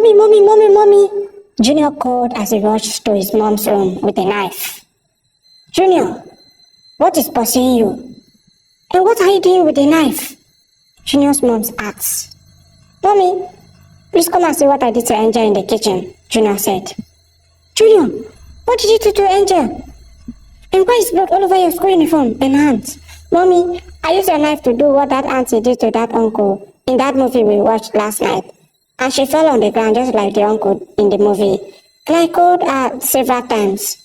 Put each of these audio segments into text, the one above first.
Mommy, mommy, mommy, mommy! Junior called as he rushed to his mom's room with a knife. Junior, what is pursuing you? And what are you doing with a knife? Junior's mom asked. Mommy, please come and see what I did to Angel in the kitchen, Junior said. Junior, what did you do to Angel? And why is blood all over your school uniform and hands? Mommy, I used a knife to do what that auntie did to that uncle in that movie we watched last night. And she fell on the ground just like the uncle in the movie. And I called her several times,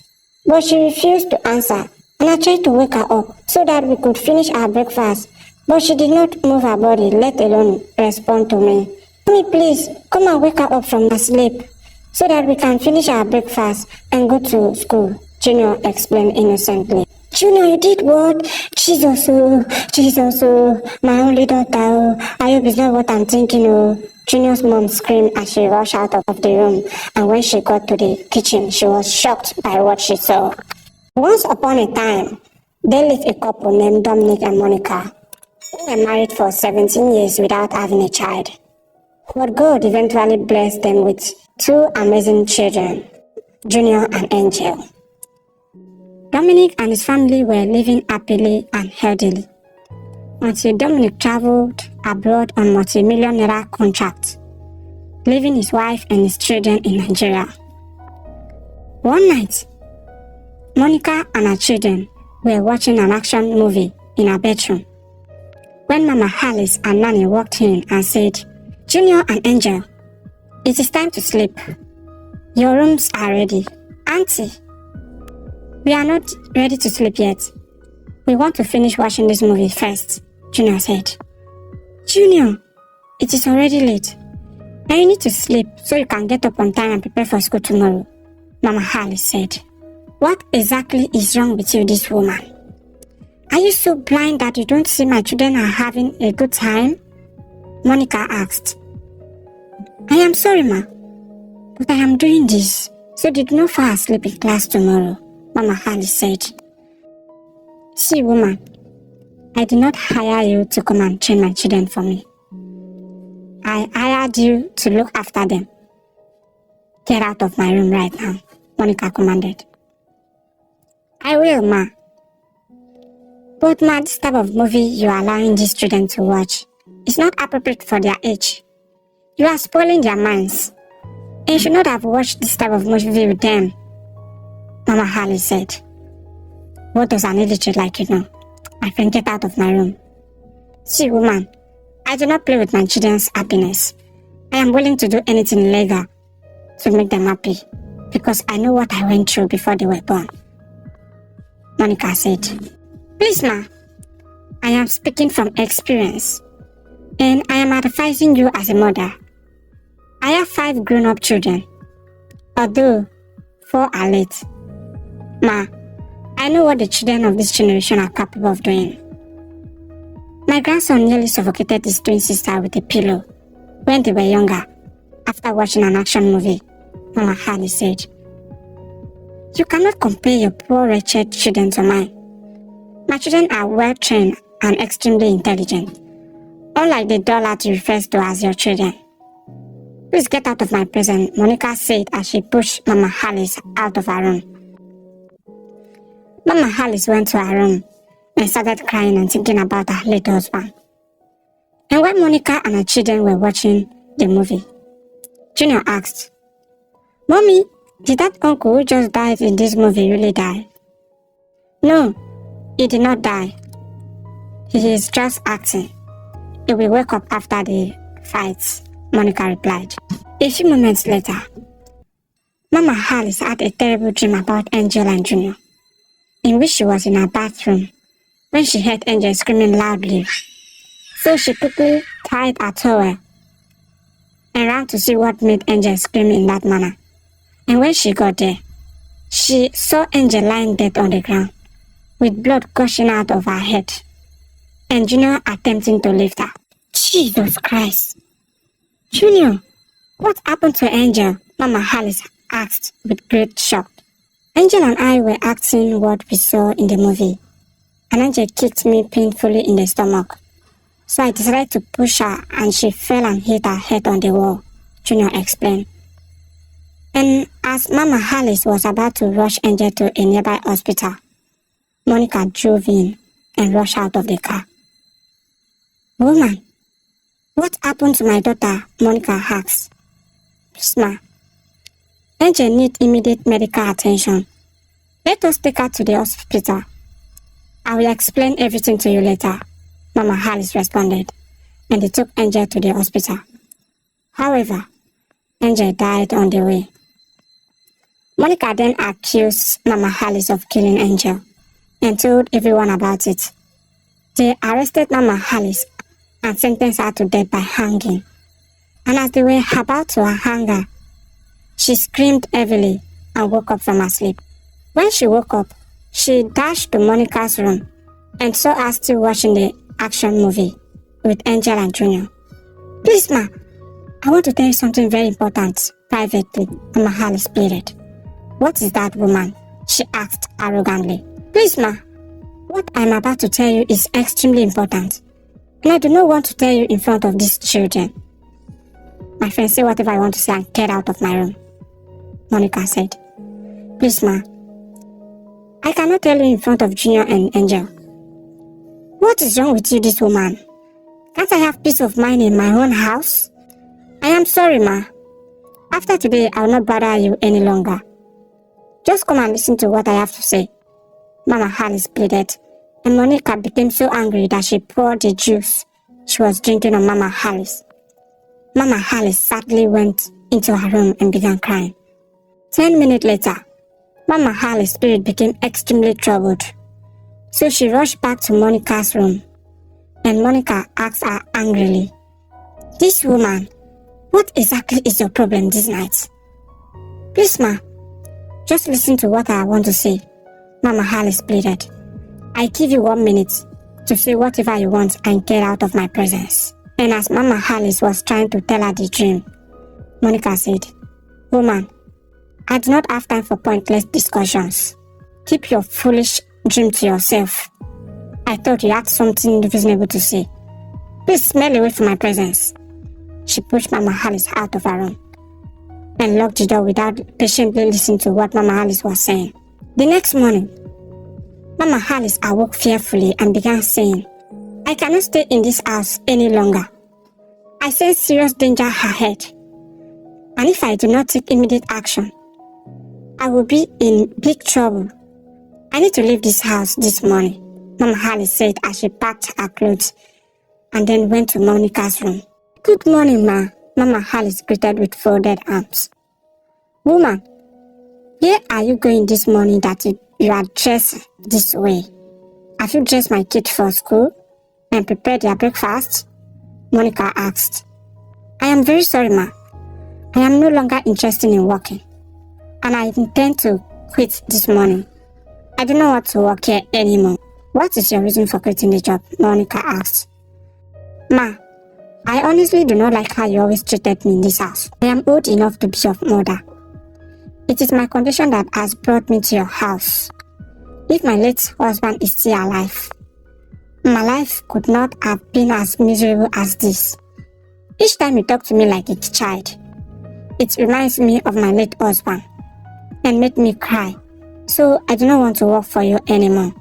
but she refused to answer. And I tried to wake her up so that we could finish our breakfast. But she did not move her body, let alone respond to me. Mommy, please, come and wake her up from her sleep so that we can finish our breakfast and go to school, Junior explained innocently. Junior, you did what? Jesus, my only daughter, I hope it's not what I'm thinking, Junior's mom screamed as she rushed out of the room, and when she got to the kitchen, she was shocked by what she saw. Once upon a time, there lived a couple named Dominic and Monica, who were married for 17 years without having a child. But God eventually blessed them with two amazing children, Junior and Angel. Dominic and his family were living happily and healthily until Dominic traveled abroad on multi-million naira contracts, leaving his wife and his children in Nigeria. One night, Monica and her children were watching an action movie in her bedroom when Mama Alice and Nanny walked in and said, Junior and Angel, it is time to sleep. Your rooms are ready. Auntie, we are not ready to sleep yet. We want to finish watching this movie first, Junior said. Junior, it is already late. Now you need to sleep so you can get up on time and prepare for school tomorrow, Mama Alice said. What exactly is wrong with you, this woman? Are you so blind that you don't see my children are having a good time? Monica asked. I am sorry, Ma, but I am doing this so they do not fall asleep in class tomorrow, Mama Alice said. See, woman, I did not hire you to come and train my children for me. I hired you to look after them. Get out of my room right now, Monica commanded. I will, Ma. But Ma, this type of movie you are allowing these children to watch is not appropriate for their age. You are spoiling their minds. And you should not have watched this type of movie with them, Mama Alice said. What does an idiot like you know? My friend, get out of my room. See, woman, I do not play with my children's happiness. I am willing to do anything legal to make them happy because I know what I went through before they were born, Monica said. Please, Ma, I am speaking from experience and I am advising you as a mother. I have 5 grown-up children, although 4 are late. Ma, I know what the children of this generation are capable of doing. My grandson nearly suffocated his twin sister with a pillow when they were younger after watching an action movie, Mama Alice said. You cannot compare your poor wretched children to mine. My children are well-trained and extremely intelligent, unlike the doll that you refer to as your children. Please get out of my presence, Monica said as she pushed Mama Alice out of her room. Mama Alice went to her room and started crying and thinking about her late husband. And when Monica and her children were watching the movie, Junior asked, Mommy, did that uncle who just died in this movie really die? No, he did not die. He is just acting. He will wake up after the fights, Monica replied. A few moments later, Mama Alice had a terrible dream about Angel and Junior, in which she was in her bathroom when she heard Angel screaming loudly. So she quickly tied her towel and ran to see what made Angel scream in that manner. And when she got there, she saw Angel lying dead on the ground, with blood gushing out of her head, and Junior attempting to lift her. Jesus Christ! Junior, what happened to Angel? Mama Alice asked with great shock. Angel and I were acting what we saw in the movie, and Angel kicked me painfully in the stomach. So I decided to push her and she fell and hit her head on the wall, Junior explained. And as Mama Alice was about to rush Angel to a nearby hospital, Monica drove in and rushed out of the car. "Woman, what happened to my daughter?" Monica asked. "Please, ma. Angel needs immediate medical attention. Let us take her to the hospital. I will explain everything to you later," Mama Alice responded, and they took Angel to the hospital. However, Angel died on the way. Monica then accused Mama Alice of killing Angel and told everyone about it. They arrested Mama Alice and sentenced her to death by hanging. And as they were about to hang her, she screamed heavily and woke up from her sleep. When she woke up, she dashed to Monica's room and saw her still watching the action movie with Angel and Junior. "Please, ma, I want to tell you something very important, privately," Mama Alice pleaded. "What is that, woman?" she asked arrogantly. "Please, ma, what I'm about to tell you is extremely important, and I do not want to tell you in front of these children." "My friend, say whatever I want to say and get out of my room," Monica said. "Please, ma, I cannot tell you in front of Junior and Angel." "What is wrong with you, this woman? Can't I have peace of mind in my own house?" "I am sorry, ma. After today, I will not bother you any longer. Just come and listen to what I have to say," Mama Alice pleaded, and Monica became so angry that she poured the juice she was drinking on Mama Alice. Mama Alice sadly went into her room and began crying. 10 minutes later, Mama Alice's spirit became extremely troubled, so she rushed back to Monica's room, and Monica asked her angrily, "This woman, what exactly is your problem this night?" "Please, ma, just listen to what I want to say," Mama Alice pleaded. "I give you 1 minute to say whatever you want and get out of my presence." And as Mama Alice was trying to tell her the dream, Monica said, "Woman, I do not have time for pointless discussions. Keep your foolish dream to yourself. I thought you had something reasonable to say. Please smell away from my presence." She pushed Mama Alice out of her room and locked the door without patiently listening to what Mama Alice was saying. The next morning, Mama Alice awoke fearfully and began saying, "I cannot stay in this house any longer. I sense serious danger ahead, and if I do not take immediate action, I will be in big trouble. I need to leave this house this morning," Mama Alice said as she packed her clothes and then went to Monica's room. "Good morning, ma," Mama Alice greeted with folded arms. "Woman, where are you going this morning that you are dressed this way? Have you dressed my kids for school and prepared their breakfast?" Monica asked. "I am very sorry, ma. I am no longer interested in working, and I intend to quit this morning. I do not want to work here anymore." "What is your reason for quitting the job?" Monica asked. "Ma, I honestly do not like how you always treated me in this house. I am old enough to be your mother. It is my condition that has brought me to your house. If my late husband is still alive, my life could not have been as miserable as this. Each time you talk to me like a child, it reminds me of my late husband and make me cry. So I do not want to work for you anymore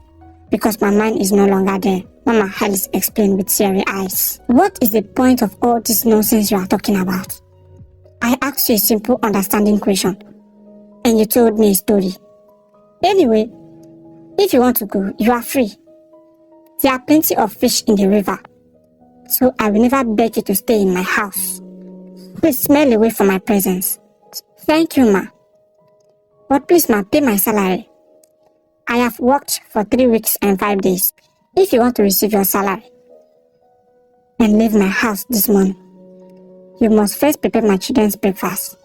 because my mind is no longer there," Mama Alice explained with teary eyes. "What is the point of all this nonsense you are talking about? I asked you a simple understanding question, and you told me a story. Anyway, if you want to go, you are free. There are plenty of fish in the river, so I will never beg you to stay in my house. Please smell away from my presence." "Thank you, ma. But please, ma, pay my salary. I have worked for 3 weeks and 5 days. If you want to receive your salary and leave my house this morning, you must first prepare my children's breakfast,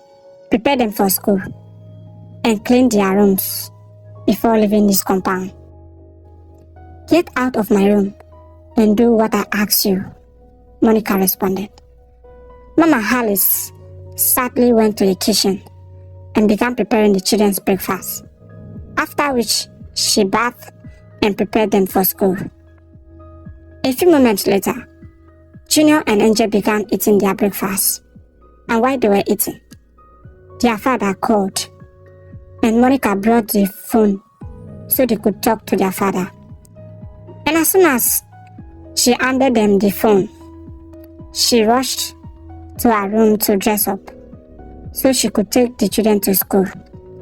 prepare them for school, and clean their rooms before leaving this compound. Get out of my room and do what I ask you," Monica responded. Mama Alice sadly went to the kitchen and began preparing the children's breakfast, after which she bathed and prepared them for school. A few moments later, Junior and Angel began eating their breakfast. And while they were eating, their father called, and Monica brought the phone so they could talk to their father. And as soon as she handed them the phone, she rushed to her room to dress up so she could take the children to school,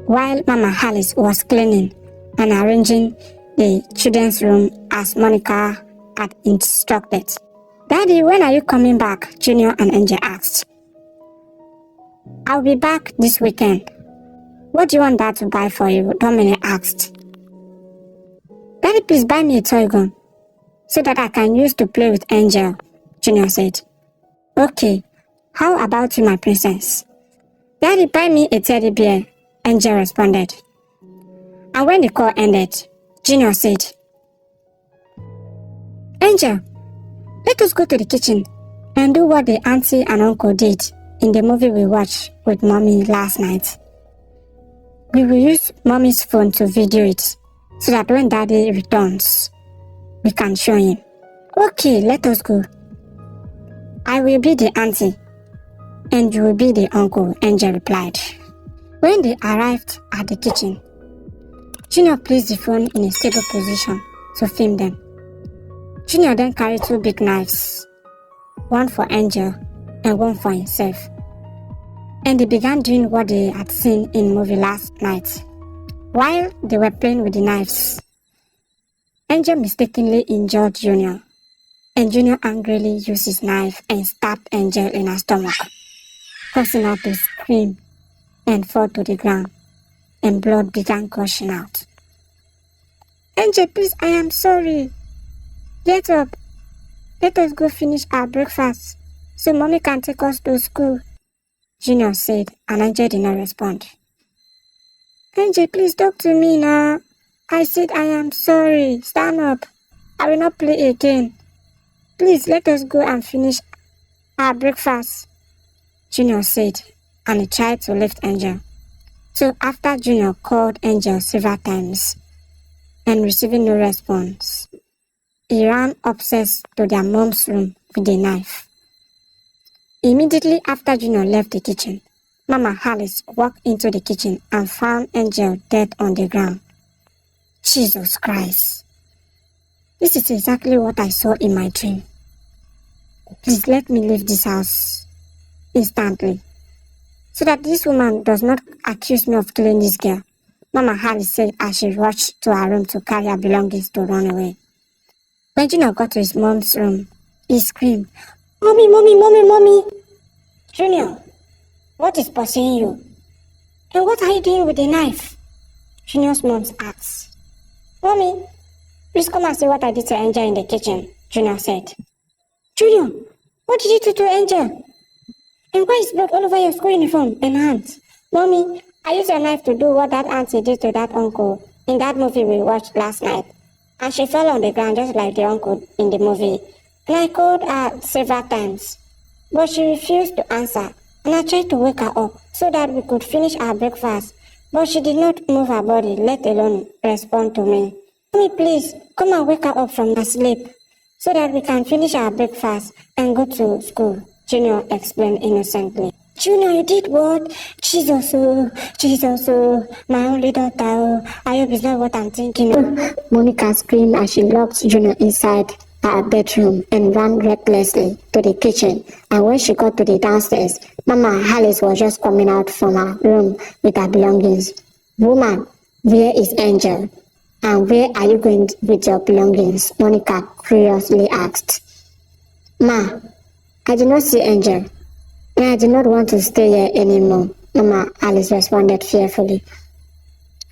while Mama Alice was cleaning and arranging the children's room as Monica had instructed. "Daddy, when are you coming back?" Junior and Angel asked. "I'll be back this weekend." "What do you want Dad to buy for you?" Dominic asked. "Daddy, please buy me a toy gun so that I can use to play with Angel," Junior said. "Okay, how about you, my princess?" "Daddy, buy me a teddy bear," Angel responded. And when the call ended, Junior said, "Angel, let us go to the kitchen and do what the auntie and uncle did in the movie we watched with Mommy last night. We will use Mommy's phone to video it so that when Daddy returns, we can show him." "Okay, let us go." "I will be the auntie and you will be the uncle," Angel replied. When they arrived at the kitchen, Junior placed the phone in a stable position to film them. Junior then carried 2 big knives, one for Angel and one for himself, and they began doing what they had seen in the movie last night. While they were playing with the knives, Angel mistakenly injured Junior, and Junior angrily used his knife and stabbed Angel in her stomach, causing her to scream and fall to the ground, and blood began gushing out. "Angel, please, I am sorry. Get up. Let us go finish our breakfast so Mommy can take us to school," Junior said, and Angel did not respond. "Angel, please talk to me now. I said I am sorry. Stand up. I will not play again. Please, let us go and finish our breakfast," Junior said, and he tried to lift Angel. So after Junior called Angel several times and receiving no response, he ran upstairs to their mom's room with a knife. Immediately after Junior left the kitchen, Mama Alice walked into the kitchen and found Angel dead on the ground. Jesus Christ! This is exactly what I saw in my dream. Please let me leave this house instantly, so that this woman does not accuse me of killing this girl, Mama Alice said as she rushed to her room to carry her belongings to run away. When Junior got to his mom's room, he screamed, "Mommy, Mommy, Mommy, Mommy!" "Junior, what is pursuing you? And what are you doing with the knife?" Junior's mom asked. "Mommy, please come and see what I did to Angel in the kitchen," Junior said. "Junior, what did you do to Angel? And why is blood all over your school uniform and hands?" "Mommy, I used a knife to do what that auntie did to that uncle in that movie we watched last night. And she fell on the ground just like the uncle in the movie. And I called her several times, but she refused to answer. And I tried to wake her up so that we could finish our breakfast, but she did not move her body, let alone respond to me. Mommy, please, come and wake her up from her sleep so that we can finish our breakfast and go to school," Junior explained innocently. "Junior, you did what? Jesus, oh, my only daughter, oh, I hope it's not what I'm thinking of." Monica screamed as she locked Junior inside her bedroom and ran recklessly to the kitchen. And when she got to the downstairs, Mama Alice was just coming out from her room with her belongings. "Woman, where is Angel? And where are you going with your belongings?" Monica curiously asked. "Ma, I did not see Angel, and I did not want to stay here anymore," Mama Alice responded fearfully.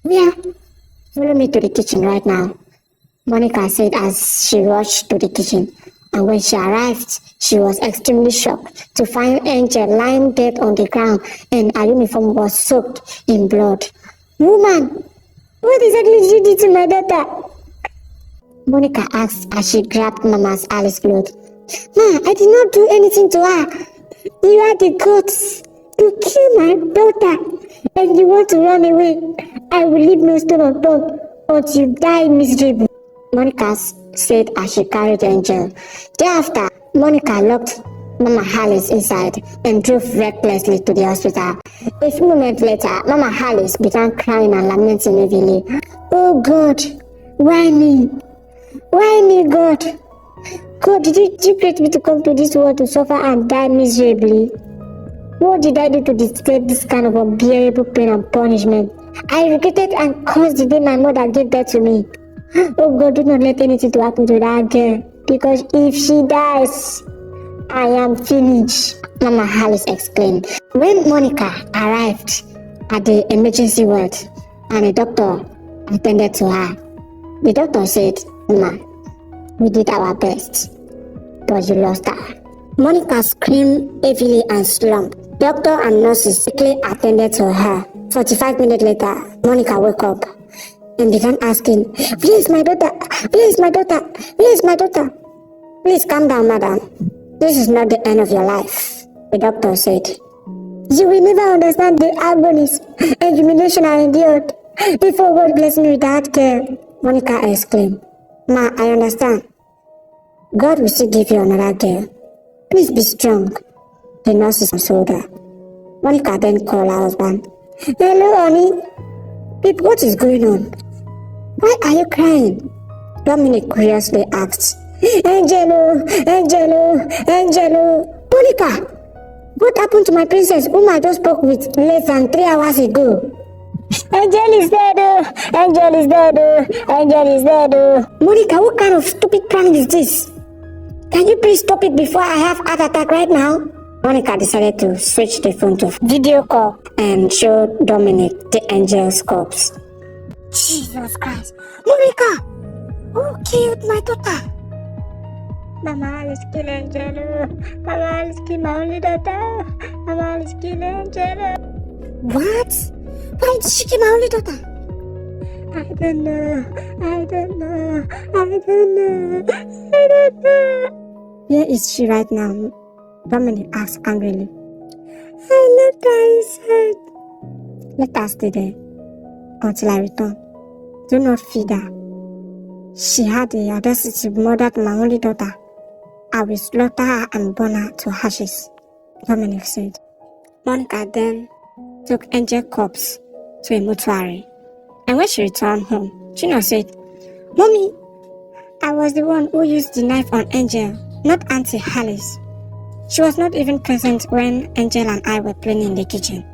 "Where? Follow me to the kitchen right now," Monica said as she rushed to the kitchen. And when she arrived, she was extremely shocked to find Angel lying dead on the ground and her uniform was soaked in blood. "Woman, what exactly did you do to my daughter?" Monica asked as she grabbed Mama Alice's clothes. "Ma, I did not do anything to her. You are the goats. You killed my daughter and you want to run away. I will leave no stone unturned until you die miserable," Monica said as she carried Angel. Thereafter, Monica locked Mama Alice inside and drove recklessly to the hospital. A few moments later, Mama Alice began crying and lamenting heavily. Oh God, why me? Why me, God? God, did you create me to come to this world to suffer and die miserably? What did I do to deserve this kind of unbearable pain and punishment? I regretted and cursed the day my mother gave birth to me. Oh God, do not let anything to happen to that girl, because if she dies, I am finished, Mama Alice exclaimed. When Monica arrived at the emergency ward and a doctor attended to her, the doctor said, Mama, we did our best, but you lost her. Monica screamed heavily and slumped. Doctor and nurses quickly attended to her. 45 minutes later, Monica woke up and began asking, Where is my daughter? Where is my daughter? Where is my daughter? Please calm down, madam. This is not the end of your life, the doctor said. You will never understand the agonies and humiliation I endured before God blessed me with that girl, Monica exclaimed. Ma, I understand. God will still give you another girl. Please be strong, the nurses consoled her. Monica then called her husband. Hello, honey. Babe, what is going on? Why are you crying? Dominic curiously asked. Angelo! Monica! What happened to my princess whom I just spoke with less than 3 hours ago? Angel is dead! Angel is dead! Angel is dead! Monica, what kind of stupid prank is this? Can you please stop it before I have heart attack right now? Monica decided to switch the phone to video call and show Dominic the angel's corpse. Jesus Christ! Monica! Who killed my daughter? Mama Alice killed Angelo. Mama Alice killed my only daughter. Mama Alice killed Angelo. What? Why did she kill my only daughter? I don't know. Where is she right now? Dominic asked angrily. I left her inside. Let her stay there until I return. Do not feed her. She had the audacity to murder my only daughter. I will slaughter her and burn her to ashes, Dominic said. Monica then took Angel's corpse to a mortuary. And when she returned home, Junior said, Mommy, I was the one who used the knife on Angel, not Auntie Alice. She was not even present when Angel and I were playing in the kitchen.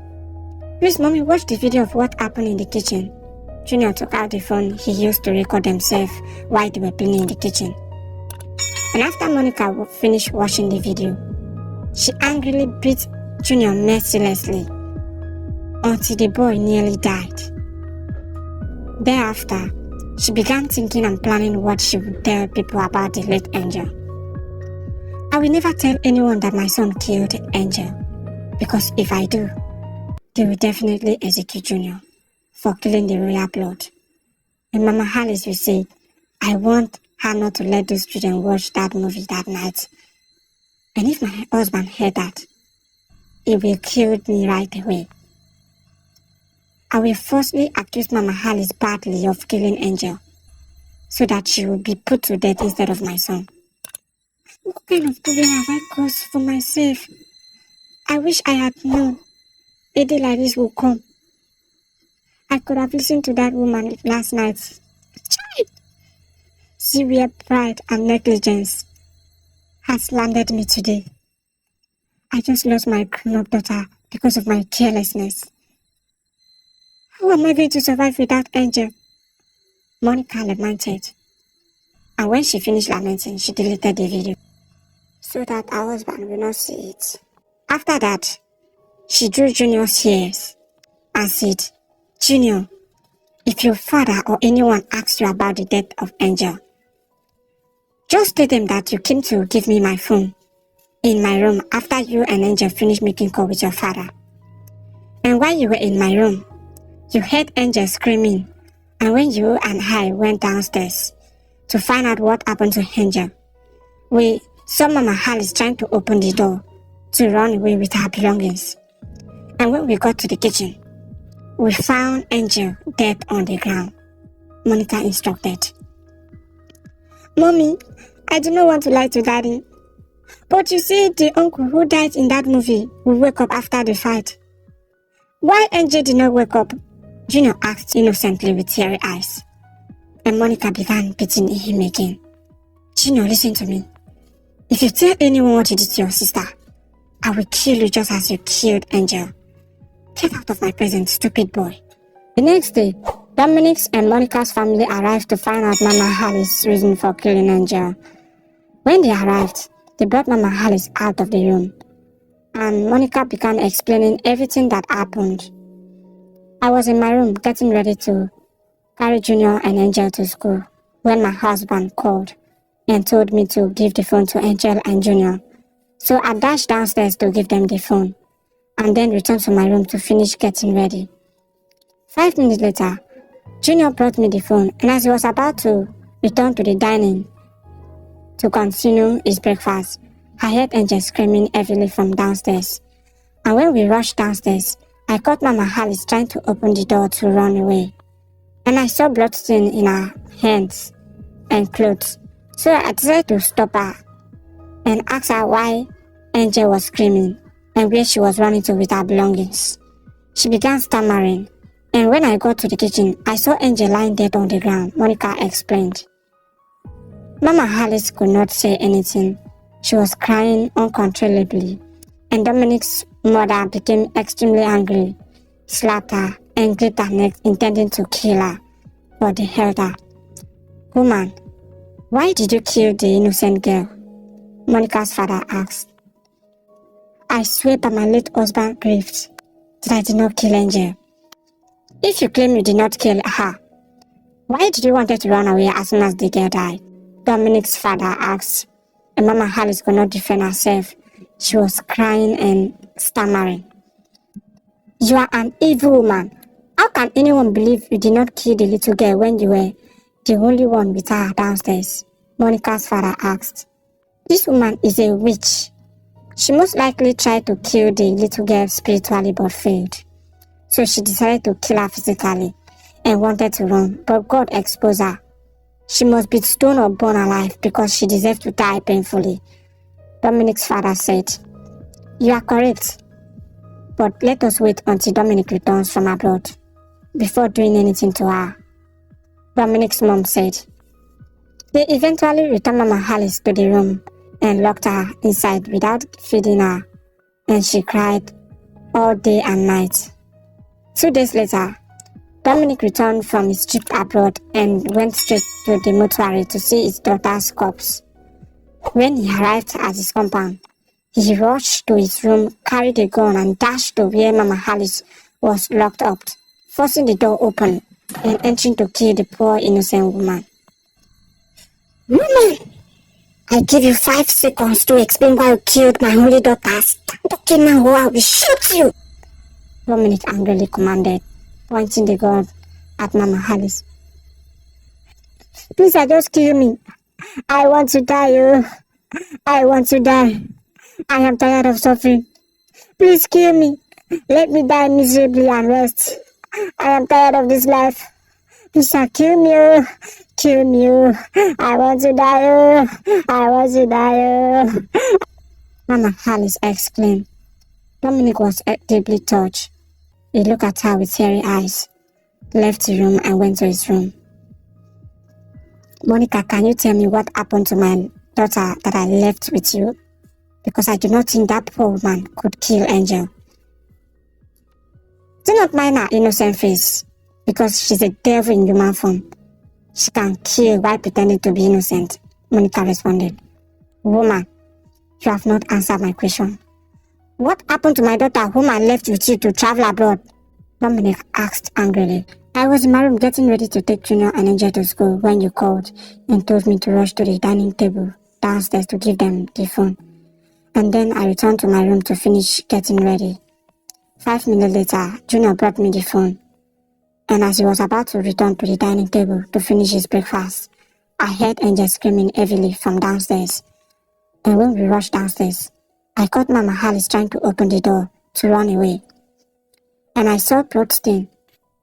Please, Mommy, watch the video of what happened in the kitchen. Junior took out the phone he used to record himself while they were playing in the kitchen. And after Monica finished watching the video, she angrily beat Junior mercilessly until the boy nearly died. Thereafter, she began thinking and planning what she would tell people about the late Angel. I will never tell anyone that my son killed Angel, because if I do, they will definitely execute Junior for killing the royal blood. And Mama Alice will say, I want her not to let those children watch that movie that night. And if my husband heard that, he will kill me right away. I will falsely accuse Mama Alice badly of killing Angel, so that she will be put to death instead of my son. What kind of problem have I caused for myself? I wish I had known a day like this would come. I could have listened to that woman last night. Child! Severe pride and negligence has landed me today. I just lost my grown-up daughter because of my carelessness. How am I going to survive without Angel? Monica lamented. And when she finished lamenting, she deleted the video so that her husband will not see it. After that, she drew Junior's ears and said, Junior, if your father or anyone asks you about the death of Angel, just tell them that you came to give me my phone in my room after you and Angel finished making call with your father. And while you were in my room, you heard Angel screaming, and when you and I went downstairs to find out what happened to Angel, we saw Mama Alice trying to open the door to run away with her belongings. And when we got to the kitchen, we found Angel dead on the ground, Monica instructed. Mommy, I do not want to lie to Daddy, But you see, the uncle who died in that movie will wake up after the fight. Why Angel did not wake up? Junior asked innocently with teary eyes. And Monica began beating him again. Junior, listen to me. If you tell anyone what you did to your sister, I will kill you just as you killed Angel. Get out of my presence, stupid boy. The next day, Dominic's and Monica's family arrived to find out Mama Hallie's reason for killing Angel. When they arrived, they brought Mama Hallie's out of the room, and Monica began explaining everything that happened. I was in my room getting ready to carry Junior and Angel to school when my husband called and told me to give the phone to Angel and Junior. So I dashed downstairs to give them the phone and then returned to my room to finish getting ready. 5 minutes later, Junior brought me the phone, and as he was about to return to the dining to continue his breakfast, I heard Angel screaming heavily from downstairs. And when we rushed downstairs, I caught Mama Hallie trying to open the door to run away. And I saw bloodstain in her hands and clothes. So I decided to stop her and ask her why Angel was screaming and where she was running to with her belongings. She began stammering, and when I got to the kitchen, I saw Angel lying dead on the ground, Monica explained. Mama Alice could not say anything. She was crying uncontrollably, and Dominic's mother became extremely angry, slapped her, and gripped her neck, intending to kill her, but they held her. Woman, why did you kill the innocent girl? Monica's father asked. I swear by my late husband's graves that I did not kill Angel. If you claim you did not kill her, why did you want her to run away as soon as the girl died? Dominic's father asked, and Mama Alice could not defend herself. She was crying and stammering. You are an evil woman. How can anyone believe you did not kill the little girl when you were the only one with her downstairs? Monica's father asked. This woman is a witch. She most likely tried to kill the little girl spiritually but failed. So she decided to kill her physically and wanted to run, but God exposed her. She must be stoned or burned alive because she deserved to die painfully. Dominic's father said, You are correct, but let us wait until Dominic returns from abroad before doing anything to her. Dominic's mom said. They eventually returned Mama Alice to the room and locked her inside without feeding her, and she cried all day and night. 2 days later, Dominic returned from his trip abroad and went straight to the mortuary to see his daughter's corpse. When he arrived at his compound, he rushed to his room, carried a gun, and dashed to where Mama Alice was locked up, forcing the door open and entering to kill the poor innocent woman. Woman! I give you 5 seconds to explain why you killed my only daughter. Stop talking now or I will shoot you! Dominic angrily commanded, pointing the gun at Mama Alice. Please, just kill me. I want to die, oh. I want to die. I am tired of suffering. Please kill me. Let me die miserably and rest. I am tired of this life. Please, kill me, oh. Kill me, oh. I want to die, oh. I want to die, oh. Mama Alice exclaimed. Dominic was deeply touched. He looked at her with teary eyes, left the room and went to his room. Monica, can you tell me what happened to my daughter that I left with you? Because I do not think that poor woman could kill Angel. Do not mind her innocent face, because she's a devil in human form. She can kill while pretending to be innocent, Monica responded. Woman, you have not answered my question. What happened to my daughter whom I left with you to travel abroad? Dominic asked angrily. I was in my room getting ready to take Junior and Angel to school when you called and told me to rush to the dining table downstairs to give them the phone. And then I returned to my room to finish getting ready. 5 minutes later, Junior brought me the phone. And as he was about to return to the dining table to finish his breakfast, I heard Angel screaming heavily from downstairs. And when we rushed downstairs, I caught Mama Alice trying to open the door to run away. And I saw bloodstain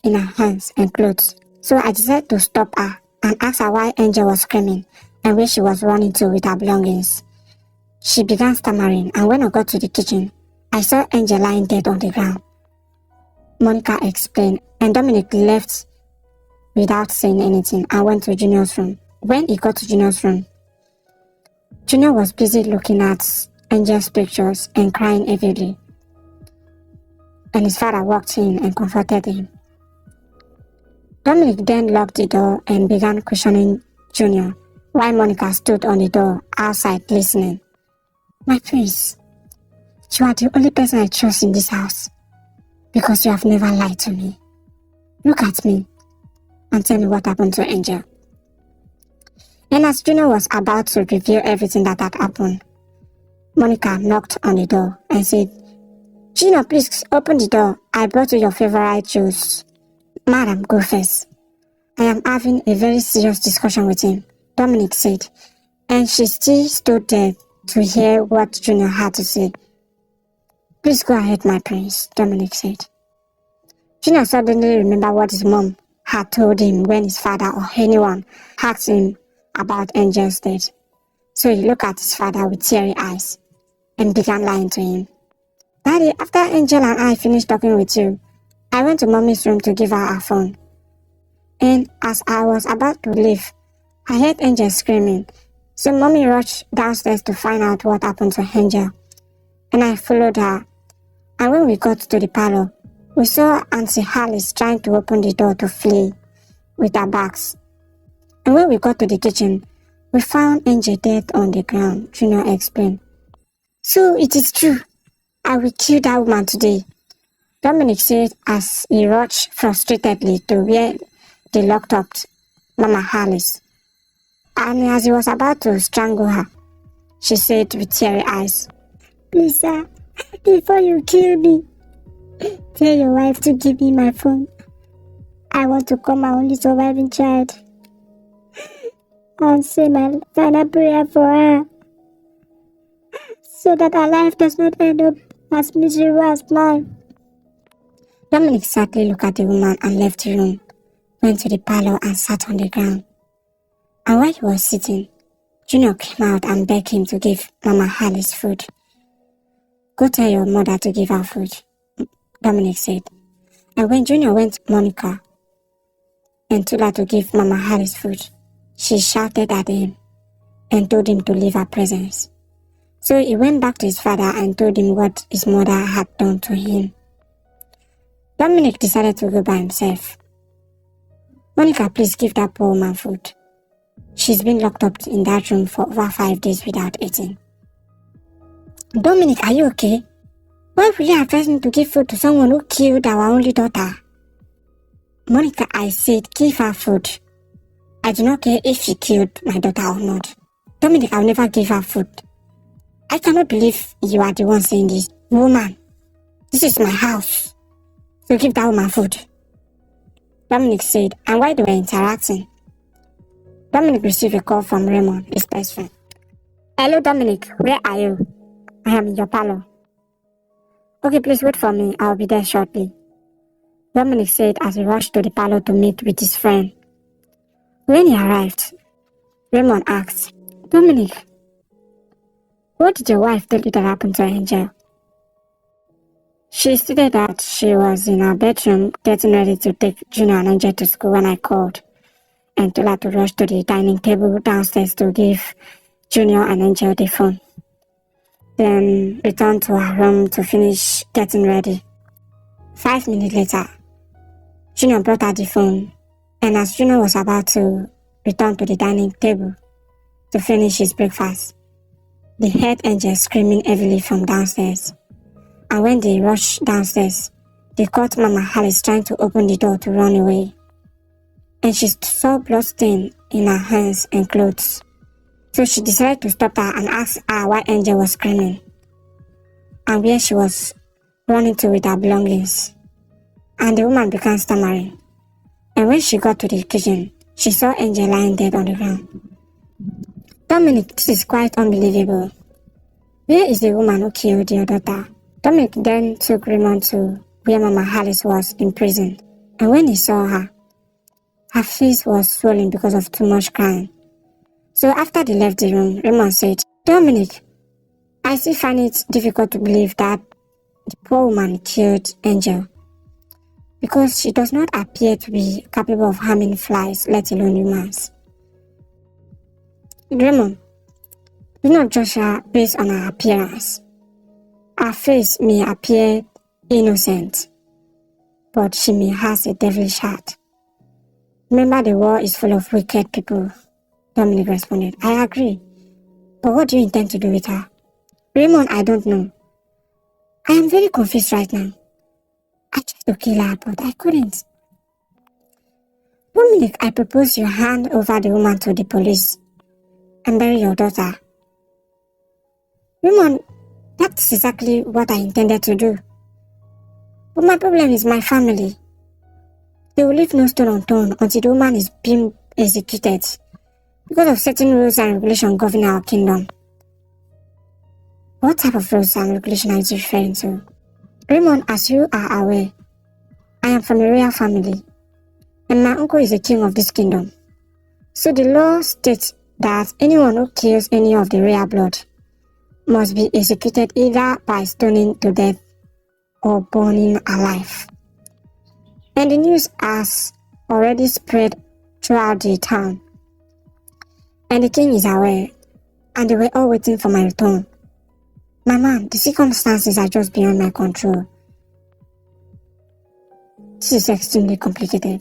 in her hands and clothes. So I decided to stop her and ask her why Angel was screaming and where she was running to with her belongings. She began stammering, and when I got to the kitchen, I saw Angel lying dead on the ground. Monica explained, and Dominic left without saying anything and went to Junior's room. When he got to Junior's room, Junior was busy looking at Angel's pictures and crying heavily. And his father walked in and comforted him. Dominic then locked the door and began questioning Junior, while Monica stood on the door outside listening. My prince, you are the only person I trust in this house, because you have never lied to me. Look at me and tell me what happened to Angel. And as Junior was about to reveal everything that had happened, Monica knocked on the door and said, Junior, please open the door. I brought you your favorite juice. Madam, go first. I am having a very serious discussion with him, Dominic said, and she still stood there to hear what Junior had to say. Please go ahead, my prince, Dominic said. Junior suddenly remembered what his mom had told him when his father or anyone asked him about Angel's death. So he looked at his father with teary eyes and began lying to him. Daddy, after Angel and I finished talking with you, I went to Mommy's room to give her her phone. And as I was about to leave, I heard Angel screaming. So Mommy rushed downstairs to find out what happened to Angel. And I followed her. And when we got to the parlor, we saw Auntie Alice trying to open the door to flee with her bags. And when we got to the kitchen, we found Angel dead on the ground, Junior explained. So it is true. I will kill that woman today, Dominic said as he rushed frustratedly to where they locked up Mama Alice. And as he was about to strangle her, she said with teary eyes, Please, sir, before you kill me, tell your wife to give me my phone. I want to call my only surviving child and say my final prayer for her, so that her life does not end up as miserable as mine. Dominic sadly looked at the woman and left the room, went to the parlor and sat on the ground. And while he was sitting, Junior came out and begged him to give Mama Alice food. Go tell your mother to give her food, Dominic said. And when Junior went to Monica and told her to give Mama Alice food, she shouted at him and told him to leave her presence. So he went back to his father and told him what his mother had done to him. Dominic decided to go by himself. Monica, please give that poor woman food. She's been locked up in that room for over 5 days without eating. Dominic, are you okay? Why will you advise me to give food to someone who killed our only daughter? Monica, I said give her food. I do not care if she killed my daughter or not. Dominic, I'll never give her food. I cannot believe you are the one saying this. Woman, this is my house. So give that woman food. Dominic said, and while they were interacting, Dominic received a call from Raymond, his best friend. Hello, Dominic, where are you? I am in your parlor. Okay, please wait for me. I'll be there shortly, Dominic said as he rushed to the parlor to meet with his friend. When he arrived, Raymond asked, Dominic, what did your wife tell you that happened to Angel? She stated that she was in her bedroom getting ready to take Junior and Angel to school when I called and told her to rush to the dining table downstairs to give Junior and Angel the phone. Then returned to her room to finish getting ready. 5 minutes later, Junior brought her the phone, and as Junior was about to return to the dining table to finish his breakfast, they heard Angel screaming heavily from downstairs. And when they rushed downstairs, they caught Mama Alice trying to open the door to run away. And she saw blood stain in her hands and clothes. So she decided to stop her and ask her why Angel was screaming and where she was running to with her belongings. And the woman began stammering. And when she got to the kitchen, she saw Angel lying dead on the ground. Dominic, this is quite unbelievable. Where is the woman who killed your daughter? Dominic then took Raymond to where Mama Alice was in prison. And when he saw her, her face was swollen because of too much crying. So after they left the room, Raymond said, Dominic, I still find it difficult to believe that the poor woman killed Angel because she does not appear to be capable of harming flies, let alone humans. Raymond, do not judge her based on her appearance. Her face may appear innocent, but she may have a devilish heart. Remember, the world is full of wicked people, Dominic responded. I agree, but what do you intend to do with her? Raymond, I don't know. I am very confused right now. I tried to kill her, but I couldn't. Dominic, I propose you hand over the woman to the police and bury your daughter. Raymond, that's exactly what I intended to do. But my problem is my family. They will leave no stone unturned until the woman is being executed because of certain rules and regulations governing our kingdom. What type of rules and regulations are you referring to? Raymond, as you are aware, I am from a royal family, and my uncle is the king of this kingdom. So the law states that anyone who kills any of the royal blood must be executed either by stoning to death or burning alive. And the news has already spread throughout the town. And the king is aware, and they were all waiting for my return. My man, the circumstances are just beyond my control. This is extremely complicated.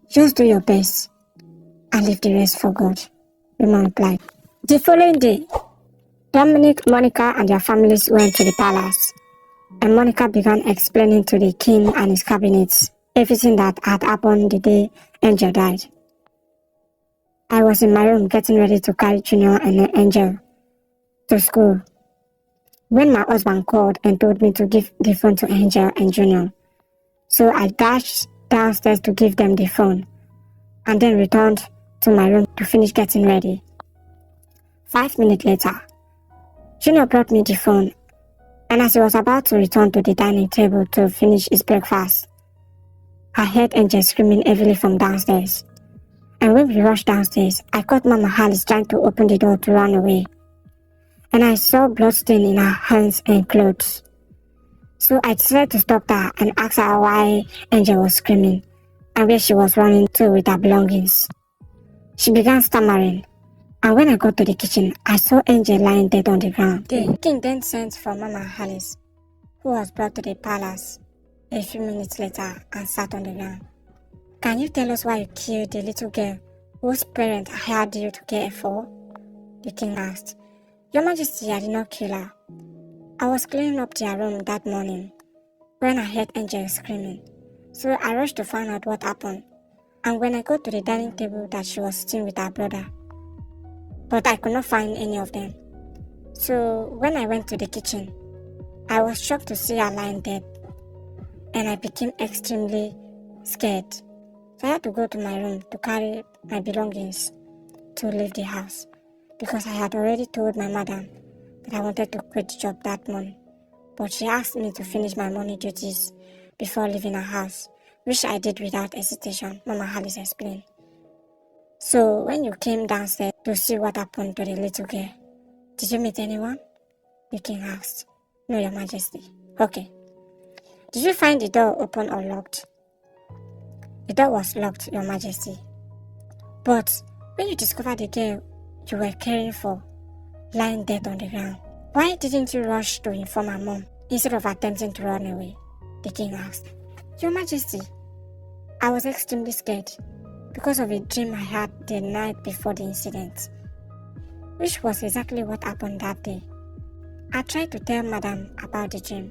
Just do your best and leave the rest for God, Raymond replied. The following day, Dominic, Monica, and their families went to the palace, and Monica began explaining to the king and his cabinets everything that had happened the day Angel died. I was in my room getting ready to carry Junior and Angel to school when my husband called and told me to give the phone to Angel and Junior. So I dashed downstairs to give them the phone and then returned to my room to finish getting ready. 5 minutes later, Junior brought me the phone, and as he was about to return to the dining table to finish his breakfast, I heard Angel screaming heavily from downstairs. And when we rushed downstairs, I caught Mama Alice trying to open the door to run away. And I saw bloodstain in her hands and clothes. So I decided to stop her and ask her why Angel was screaming and where she was running to with her belongings. She began stammering, and when I got to the kitchen, I saw Angel lying dead on the ground. The king then sent for Mama Alice, who was brought to the palace a few minutes later and sat on the ground. Can you tell us why you killed the little girl whose parents hired you to care for? The king asked. Your Majesty, I did not kill her. I was cleaning up their room that morning when I heard Angel screaming. So I rushed to find out what happened. And when I got to the dining table, that she was sitting with her brother. But I could not find any of them. So when I went to the kitchen, I was shocked to see her lying dead. And I became extremely scared. So I had to go to my room to carry my belongings to leave the house, because I had already told my madam that I wanted to quit the job that morning. But she asked me to finish my morning duties before leaving her house, which I did without hesitation, Mama Alice explained. So when you came downstairs to see what happened to the little girl, did you meet anyone? The king asked. No, Your Majesty. Okay. Did you find the door open or locked? The door was locked, Your Majesty. But when you discovered the girl you were caring for lying dead on the ground, why didn't you rush to inform her mom instead of attempting to run away? The king asked. Your Majesty, I was extremely scared because of a dream I had the night before the incident, which was exactly what happened that day. I tried to tell Madam about the dream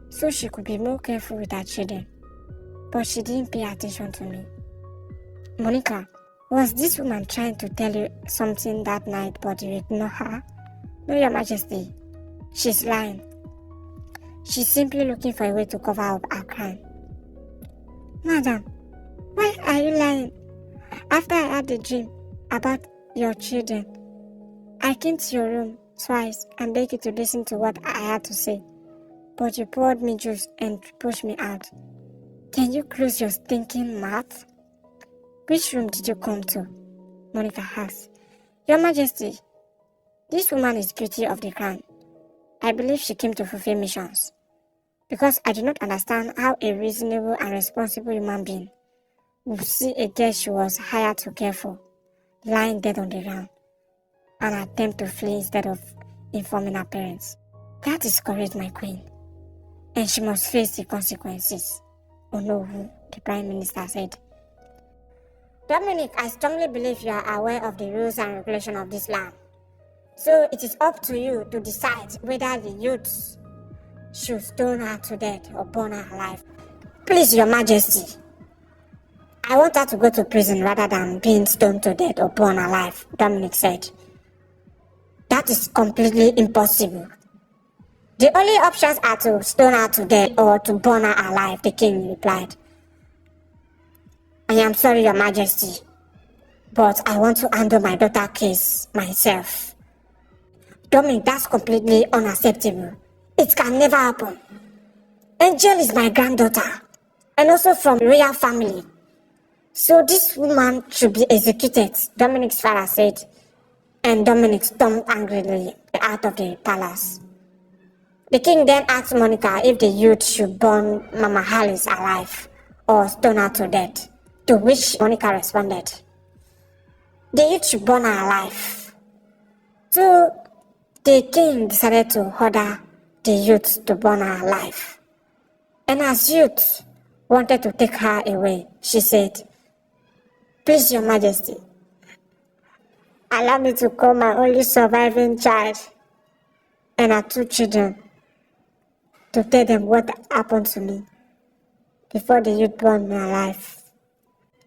so she could be more careful with her children, but she didn't pay attention to me. Monica, was this woman trying to tell you something that night but you ignore her? No, Your Majesty. She's lying. She's simply looking for a way to cover up her crime. Madam, why are you lying? After I had the dream about your children, I came to your room twice and begged you to listen to what I had to say, but you poured me juice and pushed me out. Can you close your stinking mouth? Which room did you come to? Monica asked. Your Majesty, this woman is guilty of the crime. I believe she came to fulfill missions. Because I do not understand how a reasonable and responsible human being would see a girl she was hired to care for lying dead on the ground and attempt to flee instead of informing her parents. That is courage, my queen, and she must face the consequences. Onowu, the Prime Minister said. Dominic, I strongly believe you are aware of the rules and regulations of this land. So it is up to you to decide whether the youths should stone her to death or burn her alive. Please, Your Majesty, I want her to go to prison rather than being stoned to death or burned alive, Dominic said. That is completely impossible. The only options are to stone her to death or to burn her alive, the king replied. I am sorry, Your Majesty, but I want to handle my daughter's case myself. Dominic, that's completely unacceptable. It can never happen. Angel is my granddaughter, and also from royal family. So this woman should be executed, Dominic's father said, and Dominic stormed angrily out of the palace. The king then asked Monica if the youth should burn Mama Alice alive or stone her to death, to which Monica responded, the youth should burn her alive. So the king decided to order the youth to burn her alive. And as youth wanted to take her away, she said, please, Your Majesty, allow me to call my only surviving child and her 2 children to tell them what happened to me before the youth burned me alive,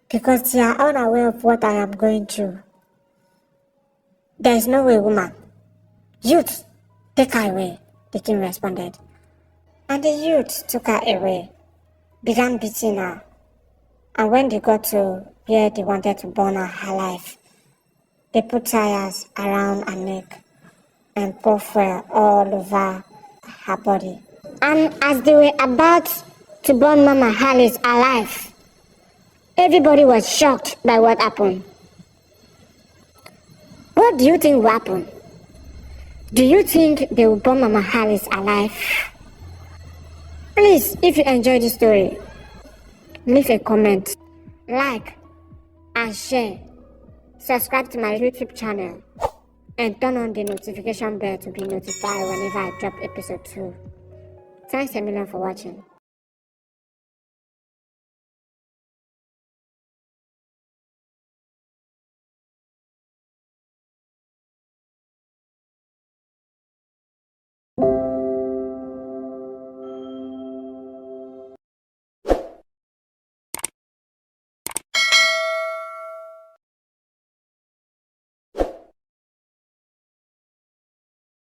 because they are unaware of what I am going through. There is no way, woman. Youth, take her away, the king responded. And the youth took her away, began beating her, and when they got to where they wanted to burn her alive, they put tires around her neck and poured fuel all over her body. And as they were about to burn Mama Alice alive, everybody was shocked by what happened. What do you think will happen? Do you think they will burn Mama Alice alive? Please, if you enjoyed this story, leave a comment, like, and share. Subscribe to my YouTube channel and turn on the notification bell to be notified whenever I drop episode 2. Thanks a million for watching.